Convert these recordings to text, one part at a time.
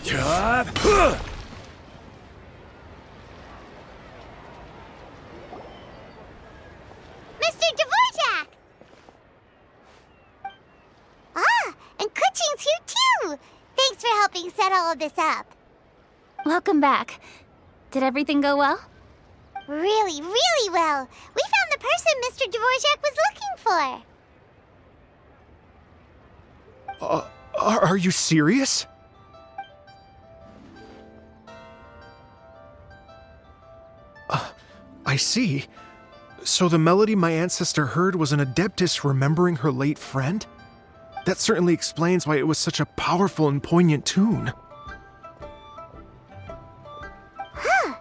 Yup. Mr. Dvorak! Ah, and Kuchin's here too! Thanks for helping set all of this up. Welcome back. Did everything go well? Really, really well. We found the person Mr. Dvorak was looking for. Are you serious? I see. So the melody my ancestor heard was an adeptus remembering her late friend? That certainly explains why it was such a powerful and poignant tune. Huh.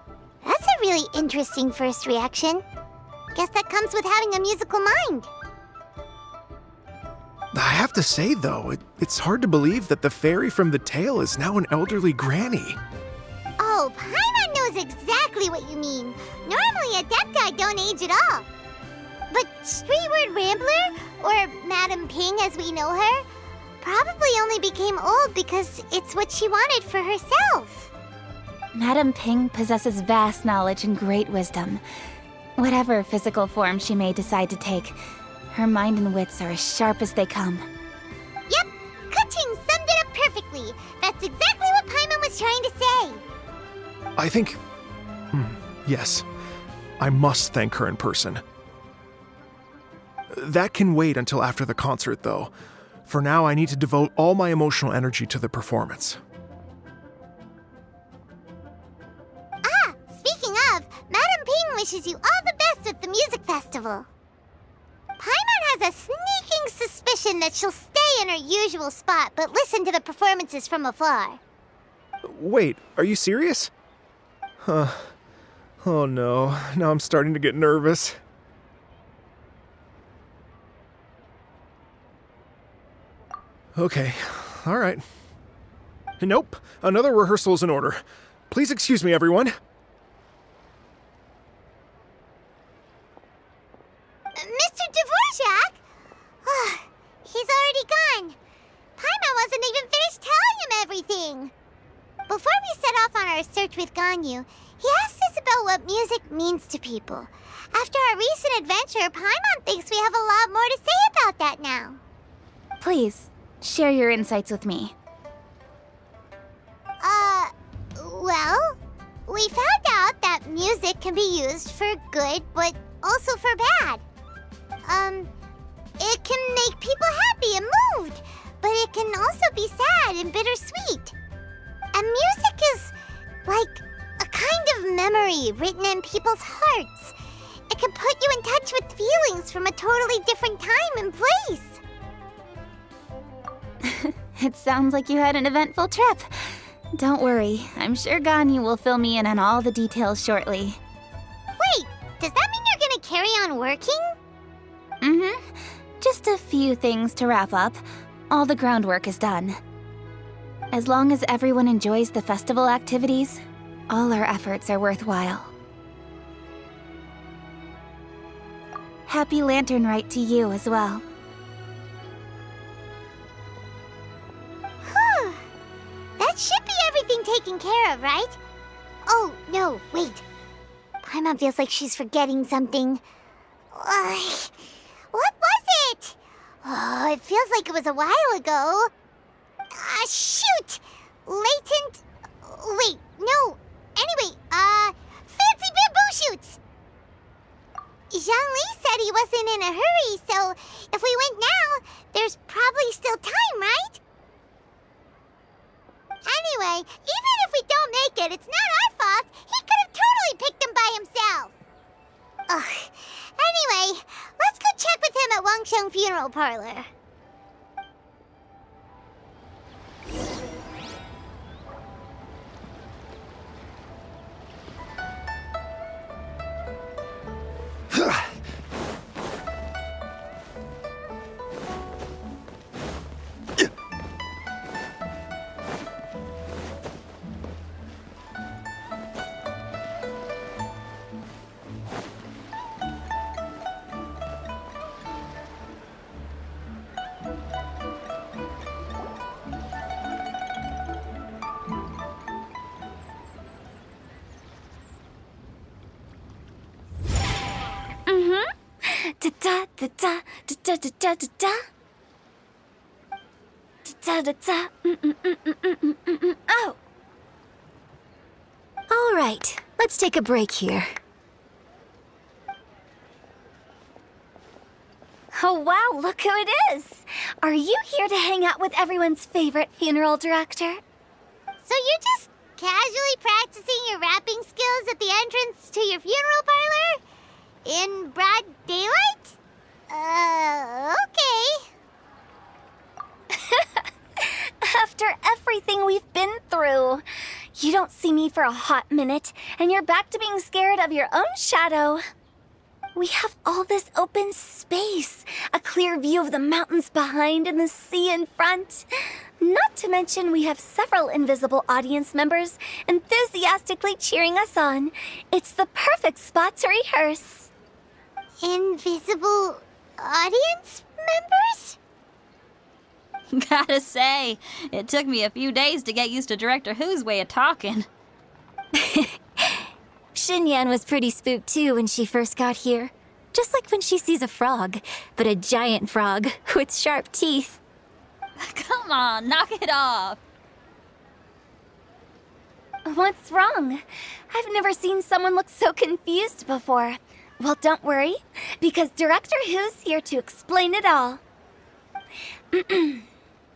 That's a really interesting first reaction. Guess that comes with having a musical mind. I have to say, though, it's hard to believe that the fairy from the tale is now an elderly granny. Oh, Paimon knows exactly what you mean. Normally, Adepti don't age at all. But Streetward Rambler, or Madame Ping as we know her, probably only became old because it's what she wanted for herself. Madame Ping possesses vast knowledge and great wisdom. Whatever physical form she may decide to take, her mind and wits are as sharp as they come. Yep, Kuching summed it up perfectly. That's exactly what Paimon was trying to say. I think... yes. I must thank her in person. That can wait until after the concert, though. For now, I need to devote all my emotional energy to the performance. Ah, speaking of, Madame Ping wishes you all the best with the music festival. Paimon has a sneaking suspicion that she'll stay in her usual spot, but listen to the performances from afar. Wait, are you serious? Huh. Oh no, now I'm starting to get nervous. Okay, alright. Nope, another rehearsal is in order. Please excuse me, everyone. Mr. Dvorak? He's already gone. Paimon wasn't even finished telling him everything. Before we set off on our search with Ganyu, he asked us about what music means to people. After our recent adventure, Paimon thinks we have a lot more to say about that now. Please, share your insights with me. Well, we found out that music can be used for good, but also for bad. It can make people happy and moved, but it can also be sad and bittersweet. And music is like a kind of memory written in people's hearts. It can put you in touch with feelings from a totally different time and place. It sounds like you had an eventful trip. Don't worry, I'm sure Ganyu will fill me in on all the details shortly. Wait, does that mean you're gonna carry on working? Just a few things to wrap up. All the groundwork is done. As long as everyone enjoys the festival activities, all our efforts are worthwhile. Happy Lantern Rite to you as well. Whew. That should be everything taken care of, right? Oh, no, wait. Paimon feels like she's forgetting something. What was it? Oh, it feels like it was a while ago. Shoot! Latent... Wait, no. Anyway, fancy bamboo shoots! Zhang said he wasn't in a hurry, so if we went now, there's probably still time, right? Anyway, even if we don't make it, it's not our fault. He could have totally picked them by himself. Ugh. Anyway, let's go check with him at Wangsheng Funeral Parlor. Da da da da da da da da da. Da da da. Oh. All right, let's take a break here. Oh wow, look who it is! Are you here to hang out with everyone's favorite funeral director? So you're just casually practicing your rapping skills at the entrance to your funeral parlor? In broad daylight? Okay. After everything we've been through, you don't see me for a hot minute, and you're back to being scared of your own shadow. We have all this open space, a clear view of the mountains behind and the sea in front. Not to mention we have several invisible audience members enthusiastically cheering us on. It's the perfect spot to rehearse. Invisible audience members? Gotta say, it took me a few days to get used to Director Who's way of talking. Xinyan was pretty spooked too when she first got here. Just like when she sees a frog, but a giant frog with sharp teeth. Come on, knock it off. What's wrong? I've never seen someone look so confused before. Well, don't worry, because Director Who's here to explain it all.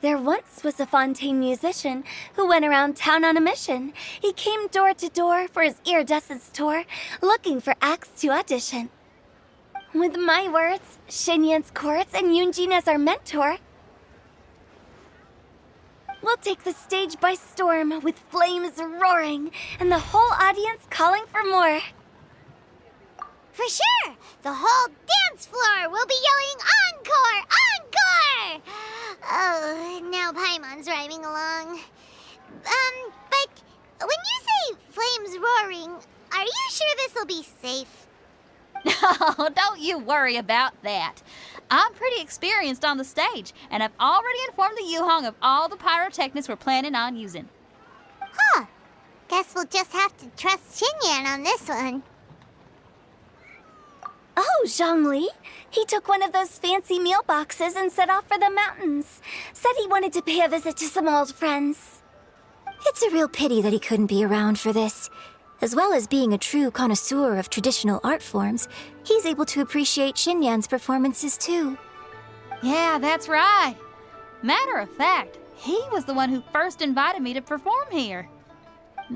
There once was a Fontaine musician who went around town on a mission. He came door to door for his iridescence tour, looking for acts to audition. With my words, Xinyan's chords, and Yunjin as our mentor, we'll take the stage by storm with flames roaring and the whole audience calling for more. For sure! The whole dance floor will be yelling encore! Encore! Oh, now Paimon's rhyming along. But when you say flames roaring, are you sure this'll be safe? No, don't you worry about that. I'm pretty experienced on the stage, and I've already informed the Yuhong of all the pyrotechnics we're planning on using. Huh. Guess we'll just have to trust Xinyan on this one. Oh, Zhongli. He took one of those fancy meal boxes and set off for the mountains. Said he wanted to pay a visit to some old friends. It's a real pity that he couldn't be around for this. As well as being a true connoisseur of traditional art forms, he's able to appreciate Xinyan's performances too. Yeah, that's right. Matter of fact, he was the one who first invited me to perform here.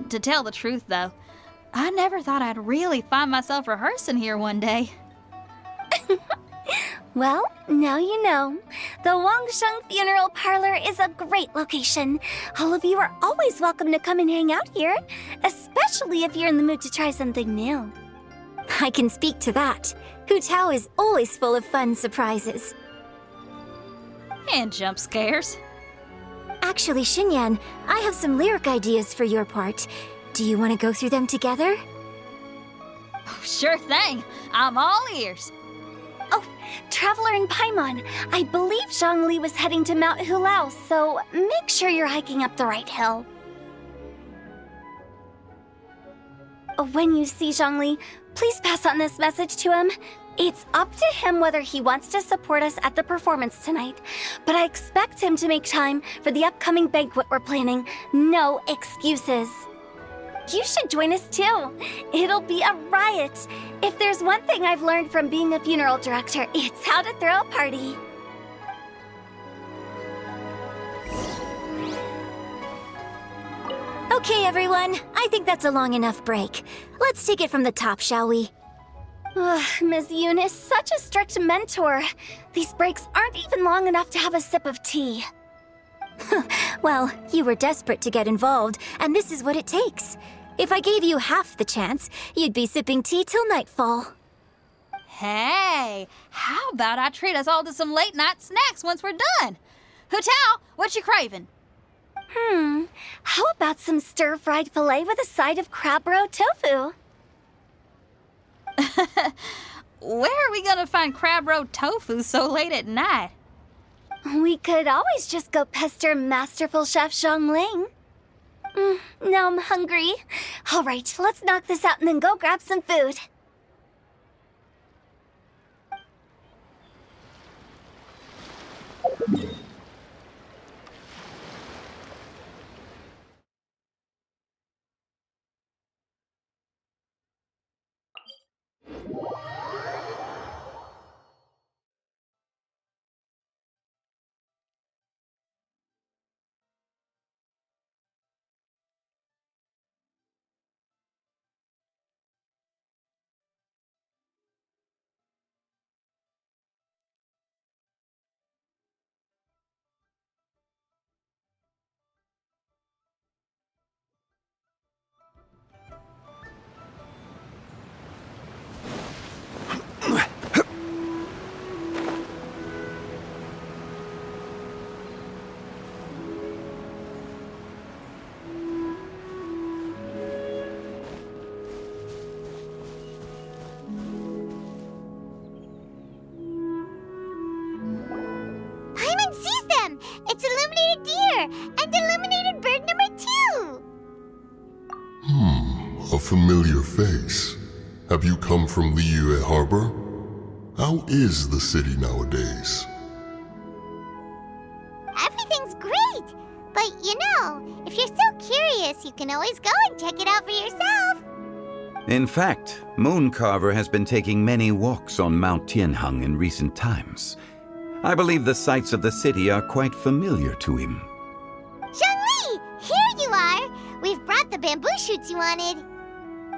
To tell the truth, though, I never thought I'd really find myself rehearsing here one day. Well, now you know. The Wangsheng Funeral Parlor is a great location. All of you are always welcome to come and hang out here, especially if you're in the mood to try something new. I can speak to that. Hu Tao is always full of fun surprises. And jump scares. Actually, Xinyan, I have some lyric ideas for your part. Do you want to go through them together? Oh, sure thing. I'm all ears. Oh, Traveler and Paimon, I believe Zhongli was heading to Mount Hulao, so make sure you're hiking up the right hill. When you see Zhongli, please pass on this message to him. It's up to him whether he wants to support us at the performance tonight, but I expect him to make time for the upcoming banquet we're planning. No excuses. You should join us too. It'll be a riot. If there's one thing I've learned from being a funeral director, it's how to throw a party. Okay, everyone. I think that's a long enough break. Let's take it from the top, shall we? Ugh, Ms. Eunice, such a strict mentor. These breaks aren't even long enough to have a sip of tea. Well, you were desperate to get involved, and this is what it takes. If I gave you half the chance, you'd be sipping tea till nightfall. Hey, how about I treat us all to some late night snacks once we're done? Hu Tao, what you craving? How about some stir-fried filet with a side of crab roe tofu? Where are we gonna find crab roe tofu so late at night? We could always just go pester masterful chef Zhongling. Now I'm hungry. All right, let's knock this out and then go grab some food. illuminated deer and illuminated bird number 2. A familiar face. Have you come from Liyue Harbor? How is the city nowadays? Everything's great, but if you're still curious, you can always go and check it out for yourself. In fact, Mooncarver has been taking many walks on Mount Tianheng in recent times. I believe the sights of the city are quite familiar to him. Zhongli, here you are. We've brought the bamboo shoots you wanted.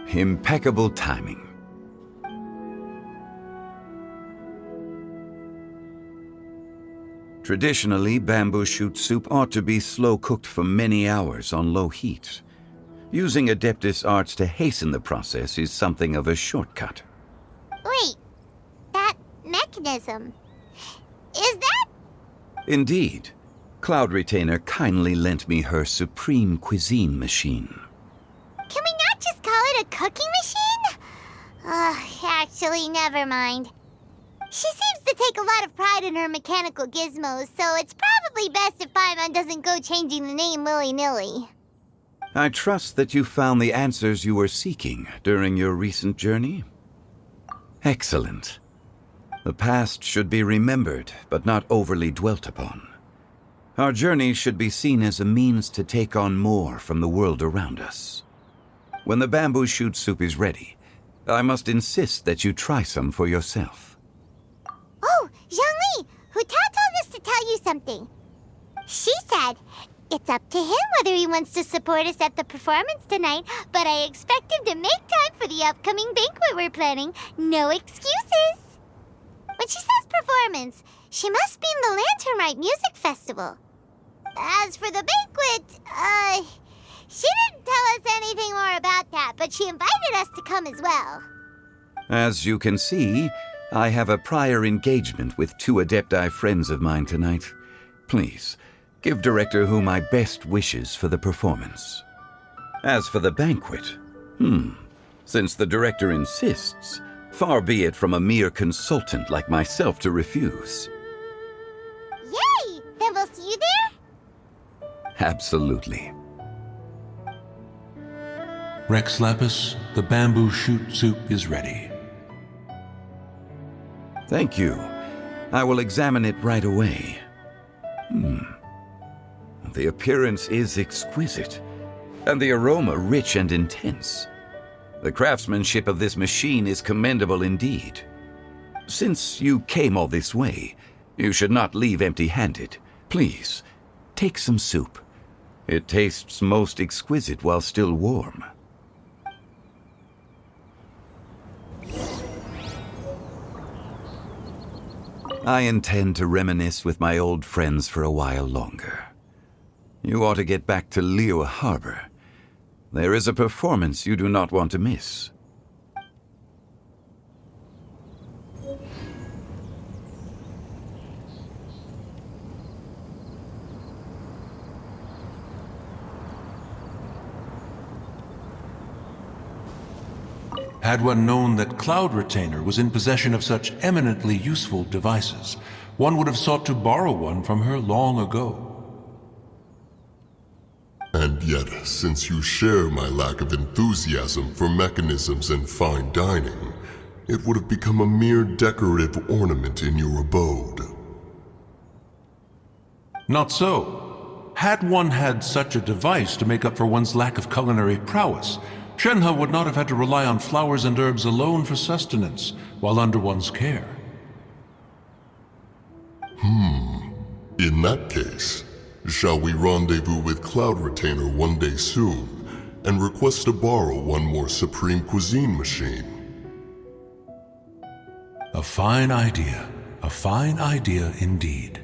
Impeccable timing. Traditionally, bamboo shoot soup ought to be slow-cooked for many hours on low heat. Using Adeptus arts to hasten the process is something of a shortcut. Wait, that mechanism, is that? Indeed. Cloud Retainer kindly lent me her supreme cuisine machine. Can we not just call it a cooking machine? Actually, never mind. She seems to take a lot of pride in her mechanical gizmos, so it's probably best if Paimon doesn't go changing the name willy-nilly. I trust that you found the answers you were seeking during your recent journey. Excellent. The past should be remembered, but not overly dwelt upon. Our journey should be seen as a means to take on more from the world around us. When the bamboo shoot soup is ready, I must insist that you try some for yourself. Oh, Zhongli, Huta told us to tell you something. She said, it's up to him whether he wants to support us at the performance tonight, but I expect him to make time for the upcoming banquet we're planning. No excuses. When she says performance, she must mean the Lantern Rite Music Festival. As for the banquet, she didn't tell us anything more about that, but she invited us to come as well. As you can see, I have a prior engagement with 2 Adepti friends of mine tonight. Please, give Director Hu my best wishes for the performance. As for the banquet, since the Director insists, far be it from a mere consultant like myself to refuse. Yay! Then we'll see you there? Absolutely. Rex Lapis, the bamboo shoot soup is ready. Thank you. I will examine it right away. The appearance is exquisite, and the aroma rich and intense. The craftsmanship of this machine is commendable indeed. Since you came all this way, you should not leave empty-handed. Please, take some soup. It tastes most exquisite while still warm. I intend to reminisce with my old friends for a while longer. You ought to get back to Liyue Harbor. There is a performance you do not want to miss. Had one known that Cloud Retainer was in possession of such eminently useful devices, one would have sought to borrow one from her long ago. And yet, since you share my lack of enthusiasm for mechanisms and fine dining, it would have become a mere decorative ornament in your abode. Not so. Had one had such a device to make up for one's lack of culinary prowess, Shenhe would not have had to rely on flowers and herbs alone for sustenance while under one's care. In that case, shall we rendezvous with Cloud Retainer one day soon and request to borrow one more Supreme Cuisine machine? A fine idea indeed.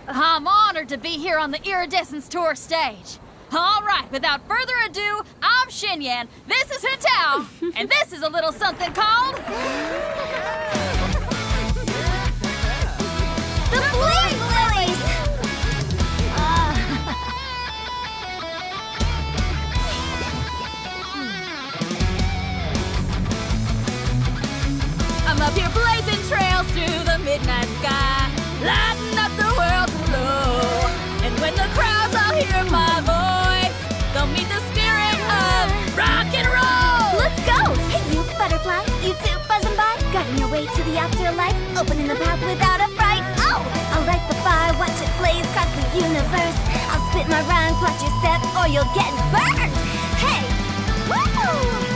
I'm honored to be here on the Iridescence Tour stage. All right, without further ado, I'm Xinyan, this is Hetao, and this is a little something called... The Blaze Lilies! I'm up here blazing trails through the midnight sky, lighting up the world below. And when the crowds all hear my voice, they'll meet the spirit of rock and roll. Let's go! Hey, you butterfly, you two buzzing by, guiding your way to the afterlife, opening the path without a fright. Oh, I'll light the fire, watch it blaze across the universe. I'll spit my rhymes, watch you step, or you'll get burned. Hey, woo!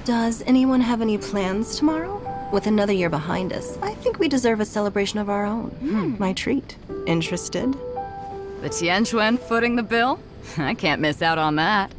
Does anyone have any plans tomorrow? With another year behind us, I think we deserve a celebration of our own. My treat. Interested? The Tianquan footing the bill? I can't miss out on that.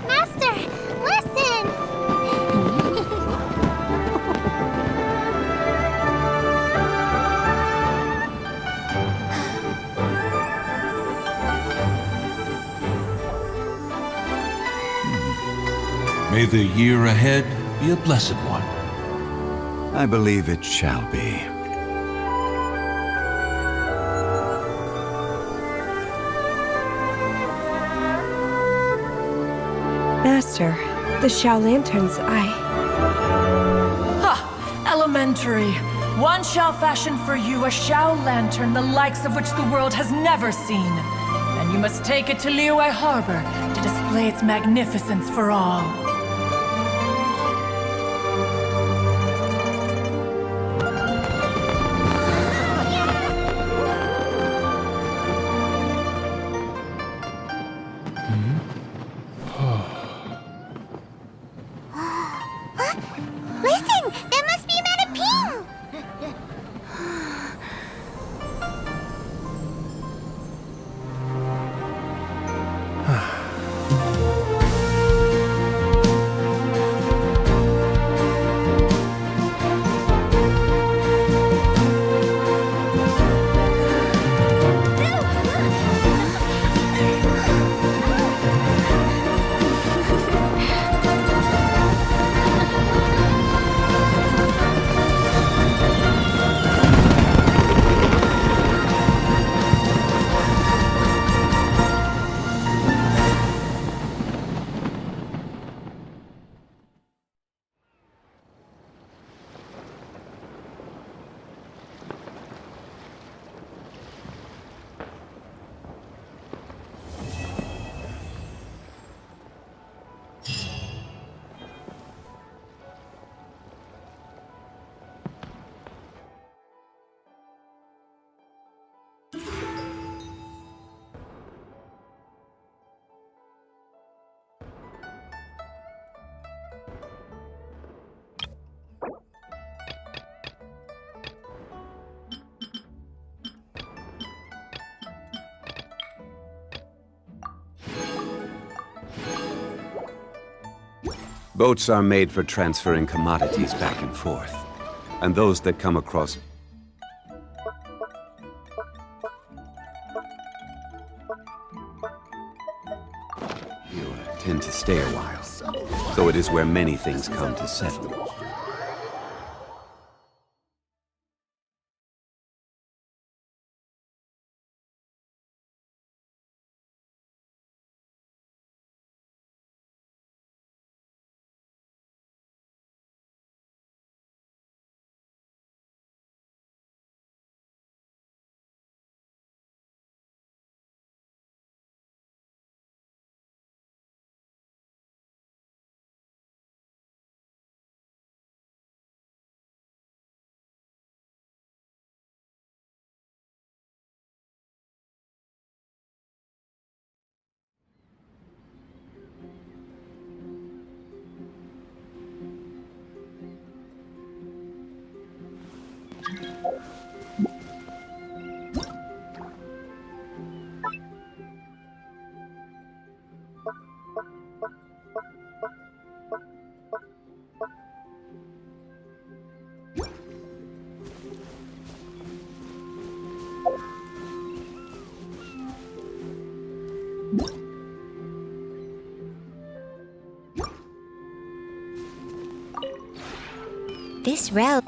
Master, listen! May the year ahead be a blessed one. I believe it shall be. Master, the Xiao Lanterns, Elementary. One shall fashion for you a Xiao Lantern, the likes of which the world has never seen. And you must take it to Liyue Harbor to display its magnificence for all. Listen! That must be Madame Ping! Boats are made for transferring commodities back and forth. And those that come across... tend to stay a while. So it is where many things come to settle. This route.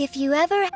If you ever...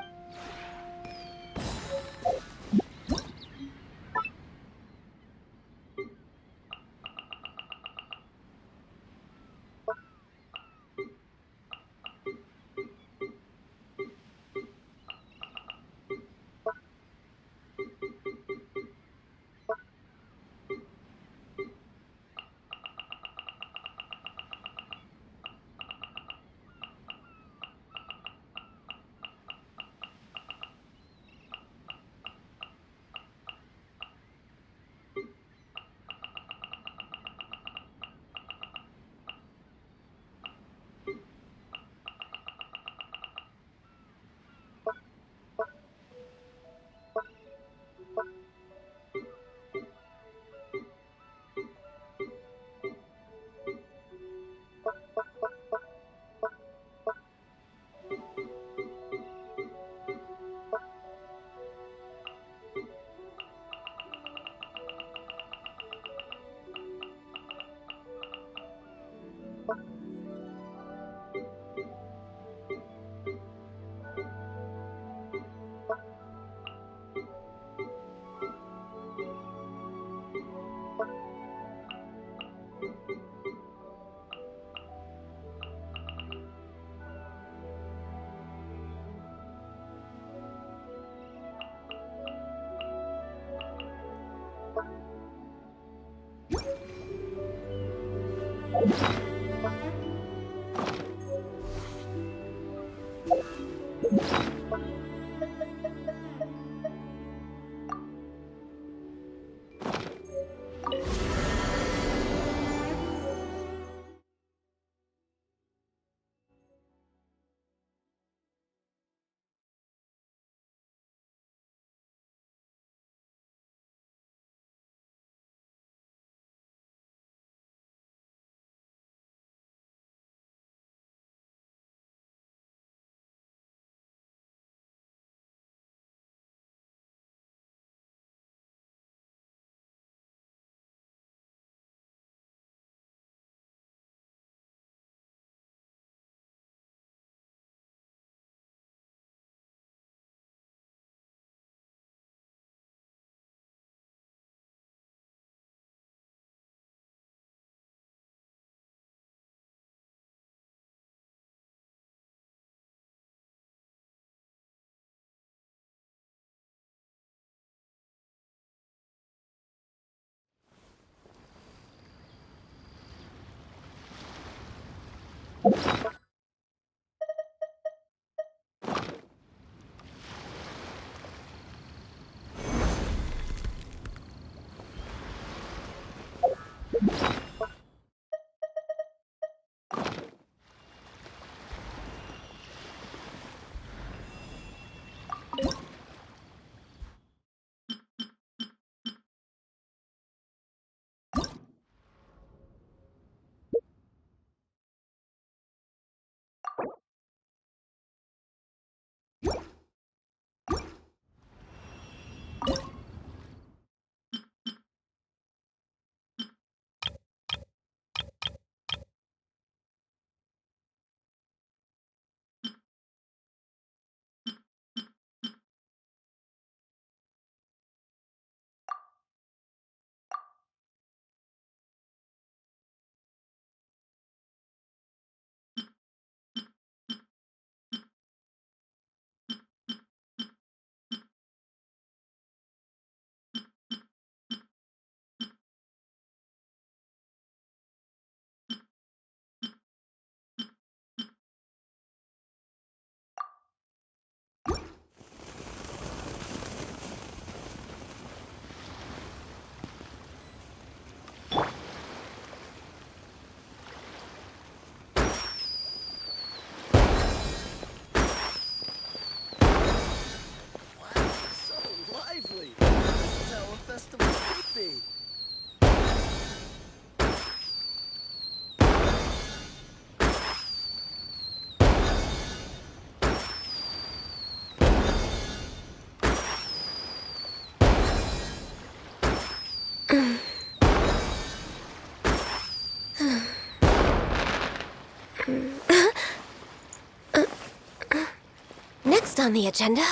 Next on the agenda.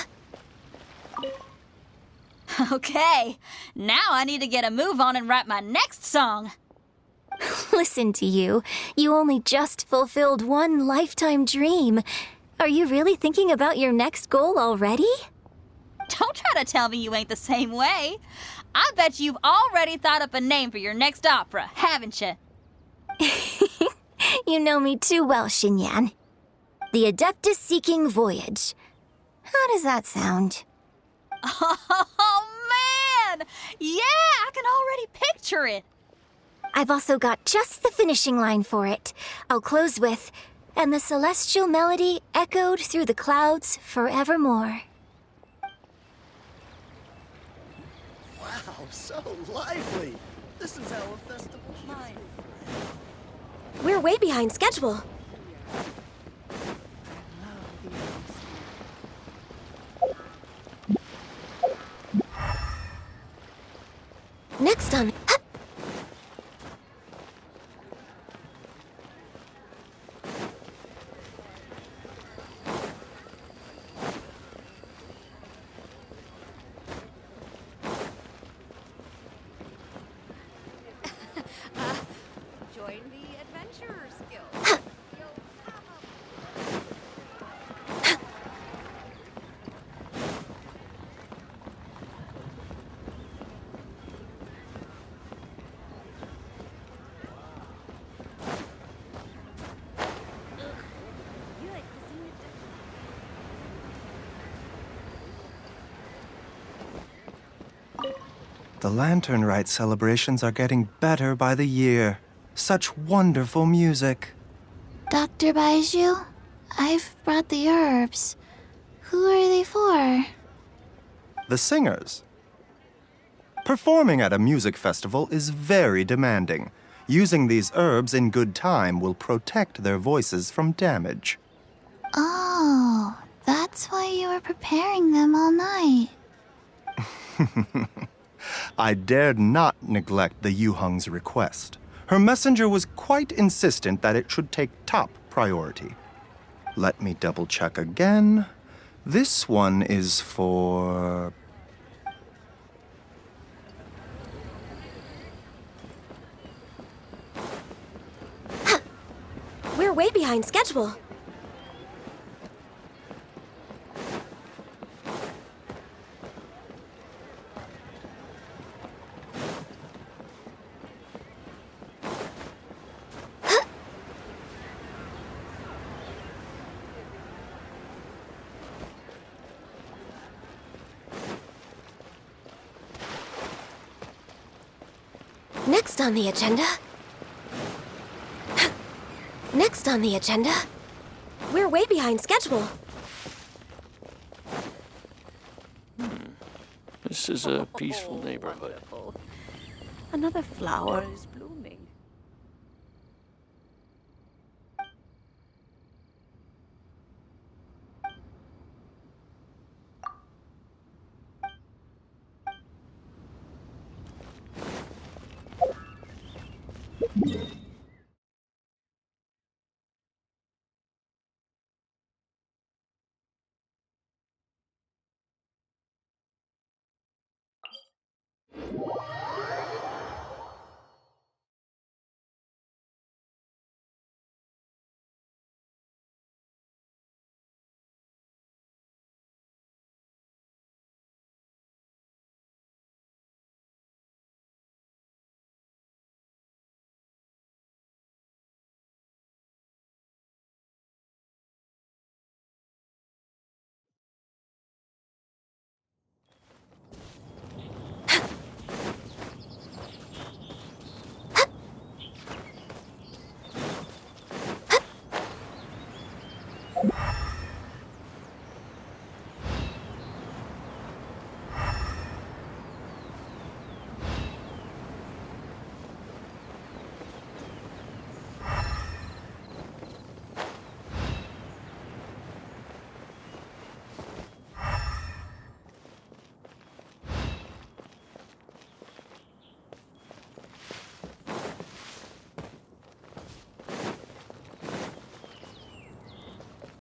Okay, now I need to get a move on and write my next song. Listen to you. You only just fulfilled one lifetime dream. Are you really thinking about your next goal already? Don't try to tell me you ain't the same way. I bet you've already thought up a name for your next opera, haven't you? You know me too well, Xinyan. The Adeptus Seeking Voyage. How does that sound? Oh, man! Yeah, I can already picture it. I've also got just the finishing line for it. I'll close with, "And the celestial melody echoed through the clouds forevermore." Wow, so lively! This is how a festival should be. We're way behind schedule. Next on... Join the Adventurers Guild. The Lantern Rite celebrations are getting better by the year. Such wonderful music. Dr. Baiju, I've brought the herbs. Who are they for? The singers. Performing at a music festival is very demanding. Using these herbs in good time will protect their voices from damage. Oh, that's why you were preparing them all night. I dared not neglect the Yuheng's request. Her messenger was quite insistent that it should take top priority. Let me double check again. This one is for... We're way behind schedule. Next on the agenda... Next on the agenda... We're way behind schedule. This is a peaceful neighborhood. Another flower is blooming.